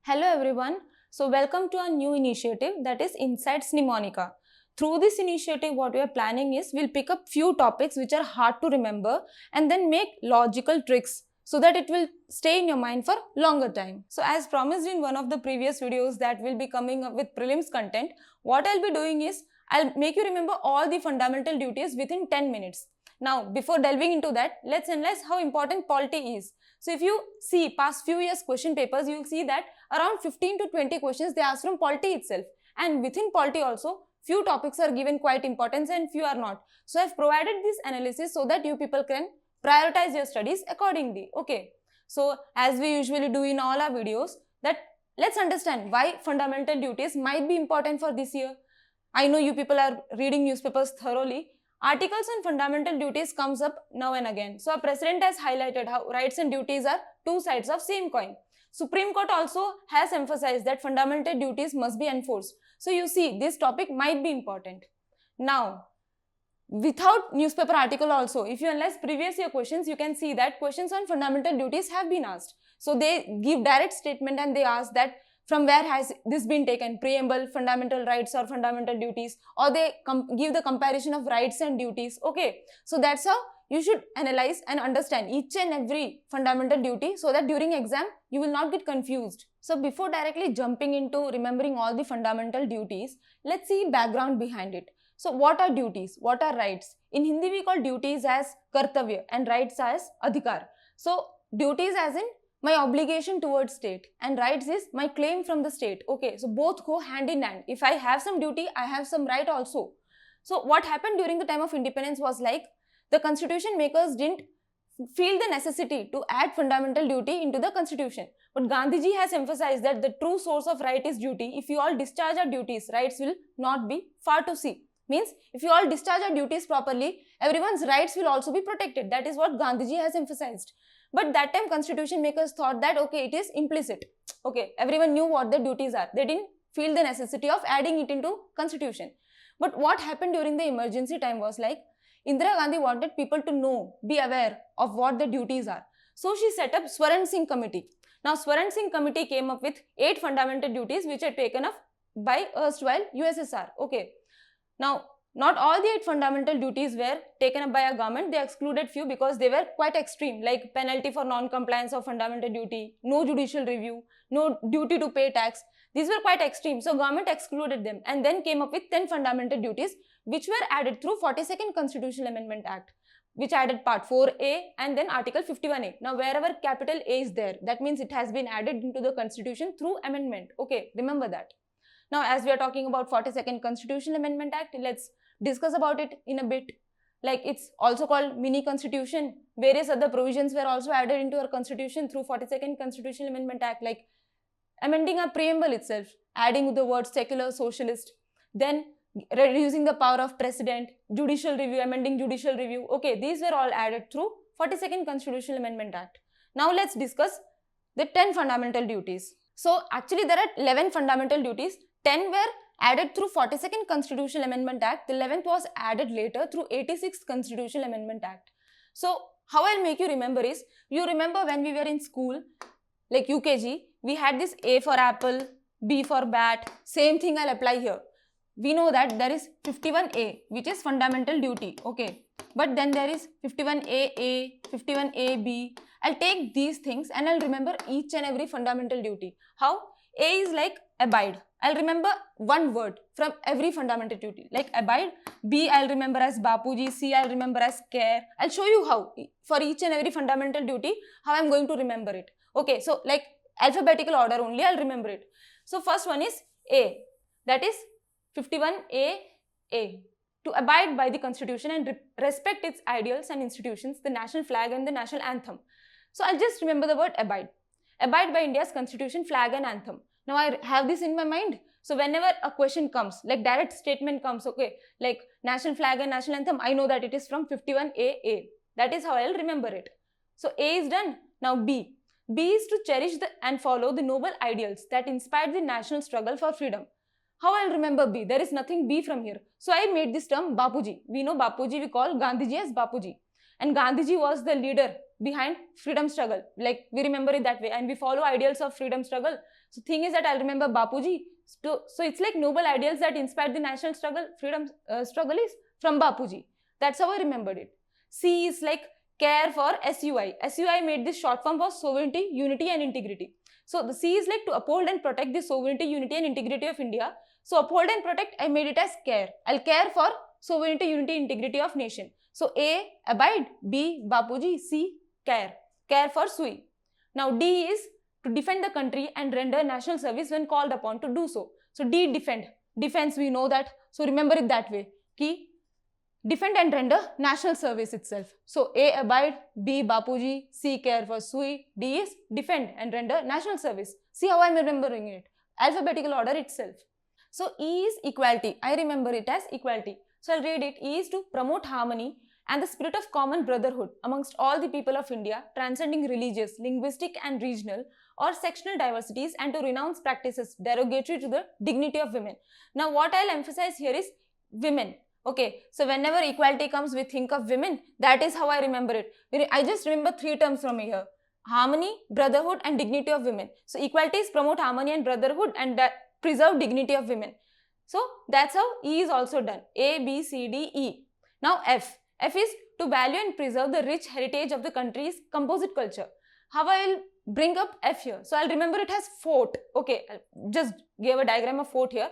Hello everyone. So welcome to a new initiative, that is InsightsIAS Mnemonica. Through this initiative, what we are planning is we'll pick up few topics which are hard to remember and then make logical tricks so that it will stay in your mind for longer time. So as promised in one of the previous videos that will be coming up with prelims content, what I'll be doing is I'll make you remember all the fundamental duties within 10 minutes. Now, before delving into that, let's analyze how important polity is. So if you see past few years question papers, you will see that around 15 to 20 questions they ask from polity itself, and within polity also few topics are given quite importance and few are not. So I've provided this analysis so that you people can prioritize your studies accordingly. Okay, so as we usually do in all our videos, that let's understand why fundamental duties might be important for this year. I know you people are reading newspapers thoroughly. Articles on fundamental duties comes up now and again. So our president has highlighted how rights and duties are two sides of same coin. Supreme Court also has emphasized that fundamental duties must be enforced. So you see, this topic might be important. Now, without newspaper article also, if you analyze previous year questions, you can see that questions on fundamental duties have been asked. So they give direct statement and they ask that from where has this been taken, preamble, fundamental rights or fundamental duties, or they give the comparison of rights and duties. Okay, so that's how you should analyze and understand each and every fundamental duty so that during exam you will not get confused. So before directly jumping into remembering all the fundamental duties, let's see background behind it. So what are duties? What are rights? In Hindi we call duties as kartavya and rights as adhikar. So duties as in my obligation towards state and rights is my claim from the state. Okay, so both go hand in hand. If I have some duty, I have some right also. So what happened during the time of independence was like the constitution makers didn't feel the necessity to add fundamental duty into the constitution. But Gandhiji has emphasized that the true source of right is duty. If you all discharge our duties, rights will not be far to see. Means if you all discharge our duties properly, everyone's rights will also be protected. That is what Gandhiji has emphasized. But that time constitution makers thought that okay, it is implicit. Okay, everyone knew what their duties are. They didn't feel the necessity of adding it into constitution. But what happened during the emergency time was like Indira Gandhi wanted people to know, be aware of what the duties are. So she set up Swaran Singh committee. Now Swaran Singh committee came up with 8 fundamental duties which are taken up by erstwhile USSR. Okay. Now not all the 8 fundamental duties were taken up by a government. They excluded few because they were quite extreme, like penalty for non-compliance of fundamental duty, no judicial review, no duty to pay tax. These were quite extreme. So government excluded them and then came up with 10 fundamental duties which were added through 42nd Constitutional Amendment Act, which added part 4A and then article 51A. Now wherever capital A is there, that means it has been added into the constitution through amendment. Okay, remember that. Now as we are talking about 42nd Constitutional Amendment Act, let's discuss about it in a bit. Like it's also called mini constitution. Various other provisions were also added into our constitution through 42nd Constitutional Amendment Act, like amending our preamble itself, adding the word secular, socialist, then reducing the power of president, judicial review, amending judicial review. Okay, these were all added through 42nd Constitutional Amendment Act. Now let's discuss the 10 fundamental duties. So actually there are 11 fundamental duties. 10 were added through 42nd Constitutional Amendment Act. The 11th was added later through 86th Constitutional Amendment Act. So how I'll make you remember is, you remember when we were in school, like UKG, we had this A for apple, B for bat. Same thing I'll apply here. We know that there is 51A, which is fundamental duty. Okay, but then there is 51AA, 51AB. I'll take these things and I'll remember each and every fundamental duty. How? A is like abide. I'll remember one word from every fundamental duty, like abide. B I'll remember as Bapuji. C I'll remember as care. I'll show you how for each and every fundamental duty how I'm going to remember it. Okay, so like alphabetical order only I'll remember it. So first one is A, that is 51A. To abide by the constitution and respect its ideals and institutions, the national flag and the national anthem. So I'll just remember the word abide. Abide by India's constitution, flag and anthem. Now I have this in my mind. So whenever a question comes, like direct statement comes, okay, like national flag and national anthem, I know that it is from 51AA. That is how I'll remember it. So A is done. Now B. B is to cherish and follow the noble ideals that inspired the national struggle for freedom. How I'll remember B? There is nothing B from here. So I made this term Bapuji. We know Bapuji, we call Gandhiji as Bapuji. and Gandhiji was the leader behind freedom struggle. Like, we remember it that way, and we follow ideals of freedom struggle. So thing is that I'll remember Bapuji. So it's like noble ideals that inspired the national struggle, freedom struggle is from Bapuji. That's how I remembered it. C is like care for SUI. SUI made this short form for sovereignty, unity and integrity. So the C is like to uphold and protect the sovereignty, unity and integrity of India. So uphold and protect, I made it as care. I'll care for sovereignty, unity, integrity of nation. So A, abide. B, Bapuji. C, care. Care for SUI. Now D is to defend the country and render national service when called upon to do so. So D, defend. Defense, we know that. So remember it that way. Key, defend and render national service itself. So A, abide. B, Bapuji. C, care for SUI. D is defend and render national service. See how I am remembering it. Alphabetical order itself. So E is equality. I remember it as equality. So I'll read it. E is to promote harmony and the spirit of common brotherhood amongst all the people of India, transcending religious, linguistic and regional or sectional diversities, and to renounce practices derogatory to the dignity of women. Now what I'll emphasize here is women. Okay, so whenever equality comes, we think of women. That is how I remember it. I just remember 3 terms from here: harmony, brotherhood and dignity of women. So equality is promote harmony and brotherhood and preserve dignity of women. So that's how E is also done. A, B, C, D, E. Now F. F is to value and preserve the rich heritage of the country's composite culture. How I will bring up F here? So I'll remember it as fort. Okay, I just gave a diagram of fort here.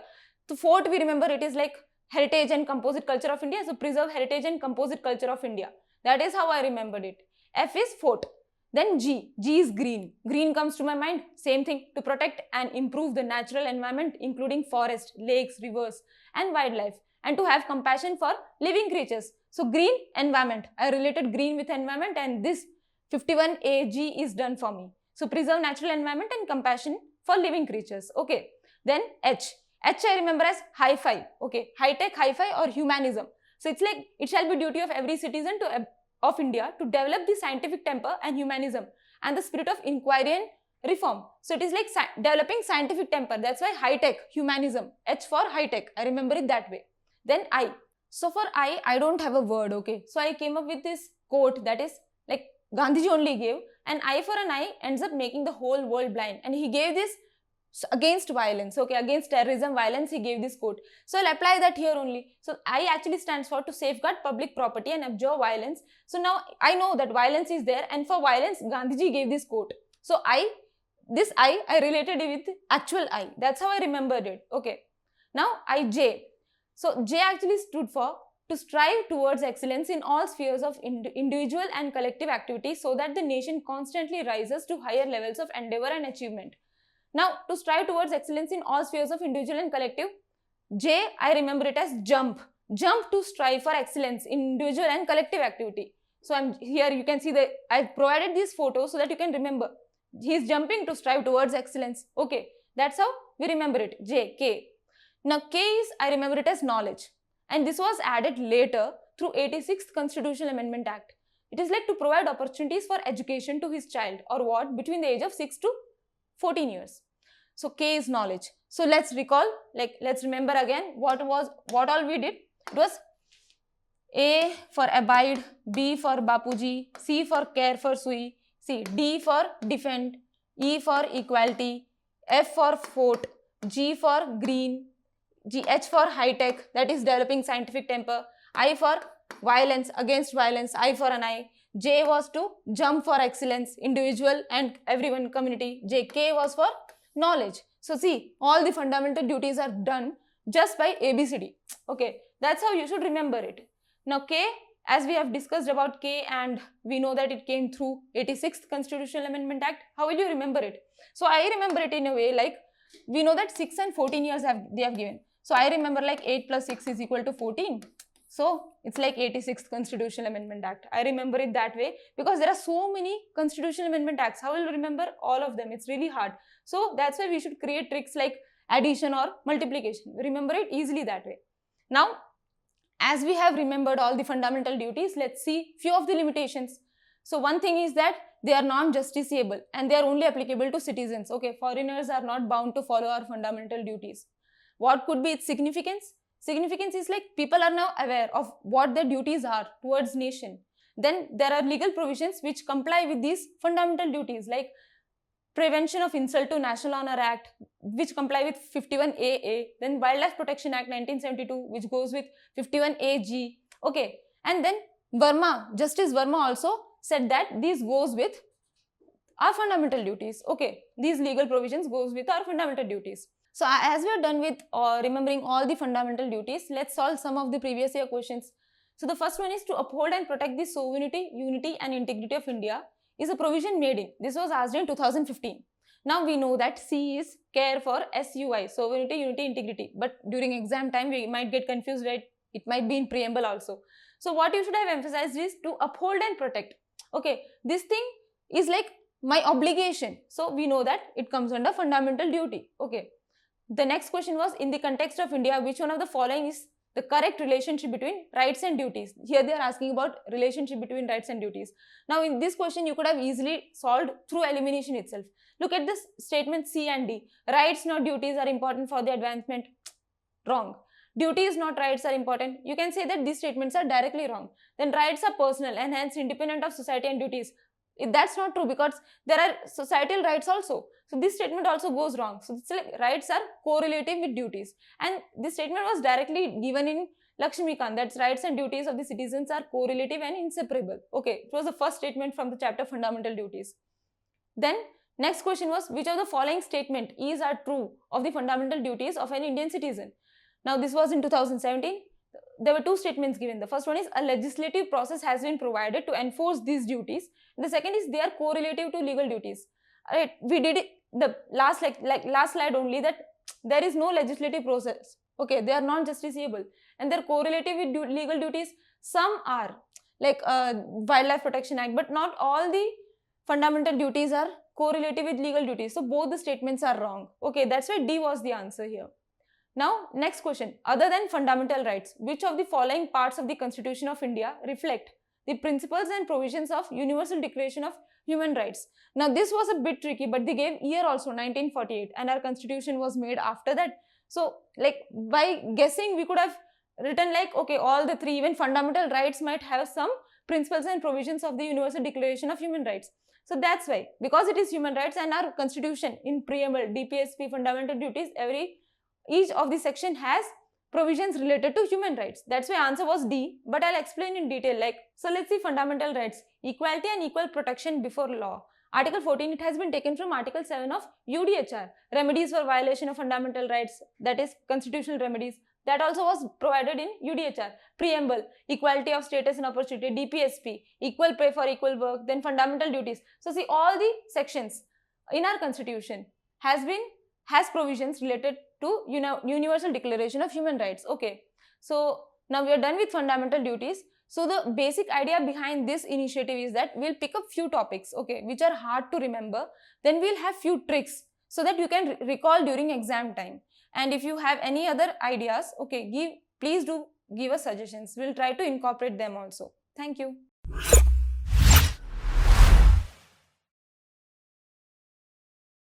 So fort, we remember it is like heritage and composite culture of India. So preserve heritage and composite culture of India. That is how I remembered it. F is fort. Then G. G is green. Green comes to my mind. Same thing, to protect and improve the natural environment, including forest, lakes, rivers and wildlife, and to have compassion for living creatures. So green, environment. I related green with environment, and this 51AG is done for me. So preserve natural environment and compassion for living creatures. Okay. Then H. H I remember as hi-fi. Okay. High-tech, hi-fi or humanism. So it's like it shall be duty of every citizen of India to develop the scientific temper and humanism and the spirit of inquiry and reform. So it is like developing scientific temper. That's why high-tech, humanism. H for high-tech. I remember it that way. Then I. So for I don't have a word. Okay. So I came up with this quote that is like Gandhiji only gave, and eye for an eye ends up making the whole world blind. And he gave this against violence. Okay, against terrorism, violence, he gave this quote. So I'll apply that here only. So I actually stands for to safeguard public property and abjure violence. So now I know that violence is there, and for violence, Gandhiji gave this quote. So I related it with actual I. That's how I remembered it. Okay. Now IJ. So J actually stood for to strive towards excellence in all spheres of individual and collective activities, so that the nation constantly rises to higher levels of endeavor and achievement. Now, to strive towards excellence in all spheres of individual and collective, J, I remember it as jump. Jump to strive for excellence in individual and collective activity. So I'm here, you can see that I provided these photos so that you can remember. He's jumping to strive towards excellence. Okay, that's how we remember it. J, K. Now K is, I remember it as knowledge. And this was added later through 86th Constitutional Amendment Act. It is like to provide opportunities for education to his child or what between the age of 6 to 14 years. So K is knowledge. So let's recall, let's remember again what all we did. It was A for abide, B for Bapuji, C for care for SUI, D for defend, E for equality, F for fort, G for green, H for high tech, that is developing scientific temper, I for violence, against violence, I for an eye, J was to jump for excellence, individual and everyone community, K was for knowledge. So see, all the fundamental duties are done just by ABCD. Okay, that's how you should remember it. Now K, as we have discussed about K, and we know that it came through 86th Constitutional Amendment Act. How will you remember it? So I remember it in a way like, we know that 6 and 14 years they have given. So I remember like 8 plus 6 is equal to 14. So it's like 86th Constitutional Amendment Act. I remember it that way because there are so many Constitutional Amendment Acts. How will you remember all of them? It's really hard. So that's why we should create tricks like addition or multiplication. Remember it easily that way. Now, as we have remembered all the fundamental duties, let's see few of the limitations. So one thing is that they are non-justiciable and they are only applicable to citizens. Okay, foreigners are not bound to follow our fundamental duties. What could be its significance? Significance is like people are now aware of what their duties are towards nation. Then there are legal provisions which comply with these fundamental duties, like Prevention of Insult to National Honor Act, which comply with 51AA. Then Wildlife Protection Act 1972, which goes with 51AG. Okay, and then Justice Verma also said that this goes with our fundamental duties. Okay, these legal provisions goes with our fundamental duties. So as we are done with remembering all the fundamental duties, let's solve some of the previous year questions. So the first one is to uphold and protect the sovereignty, unity and integrity of India is a provision made in. This was asked in 2015. Now we know that C is care for SUI, sovereignty, unity, integrity. But during exam time, we might get confused, right? It might be in preamble also. So what you should have emphasized is to uphold and protect. Okay, this thing is like my obligation. So we know that it comes under fundamental duty. Okay. The next question was, in the context of India, which one of the following is the correct relationship between rights and duties? Here they are asking about relationship between rights and duties. Now in this question, you could have easily solved through elimination itself. Look at this statement C and D. Rights not duties are important for the advancement. Wrong. Duties not rights are important. You can say that these statements are directly wrong. Then rights are personal and hence independent of society and duties. That's not true, because there are societal rights also. So this statement also goes wrong. So it's like rights are correlative with duties. And this statement was directly given in Lakshmikant, that rights and duties of the citizens are correlative and inseparable. Okay, it was the first statement from the chapter Fundamental Duties. Then next question was, which of the following statement is or true of the fundamental duties of an Indian citizen? Now this was in 2017. There were two statements given. The first one is, a legislative process has been provided to enforce these duties. The second is, they are correlative to legal duties. Right, we did it the last last slide only, that there is no legislative process. Okay, they are non-justiciable and they are correlative with legal duties. Some are like Wildlife Protection Act, but not all the fundamental duties are correlative with legal duties. So both the statements are wrong. Okay, that's why D was the answer here. Now next question, other than fundamental rights, which of the following parts of the Constitution of India reflect the principles and provisions of Universal Declaration of Human Rights? Now this was a bit tricky, but they gave year also, 1948, and our constitution was made after that. So like by guessing, we could have written like, okay, all the three, even fundamental rights might have some principles and provisions of the Universal Declaration of Human Rights. So that's why, because it is human rights and our constitution in preamble, DPSP, fundamental duties, each of the section has provisions related to human rights. That's why answer was D, but I'll explain in detail. Like, so let's see fundamental rights, equality and equal protection before law. Article 14, it has been taken from Article 7 of UDHR, remedies for violation of fundamental rights, that is constitutional remedies. That also was provided in UDHR. Preamble, equality of status and opportunity, DPSP, equal pay for equal work, then fundamental duties. So see, all the sections in our constitution has provisions related to Universal Declaration of Human Rights. Okay, so now we are done with fundamental duties. So the basic idea behind this initiative is that we'll pick up few topics, okay, which are hard to remember. Then we'll have few tricks so that you can recall during exam time. And if you have any other ideas, okay, please do give us suggestions. We'll try to incorporate them also. Thank you.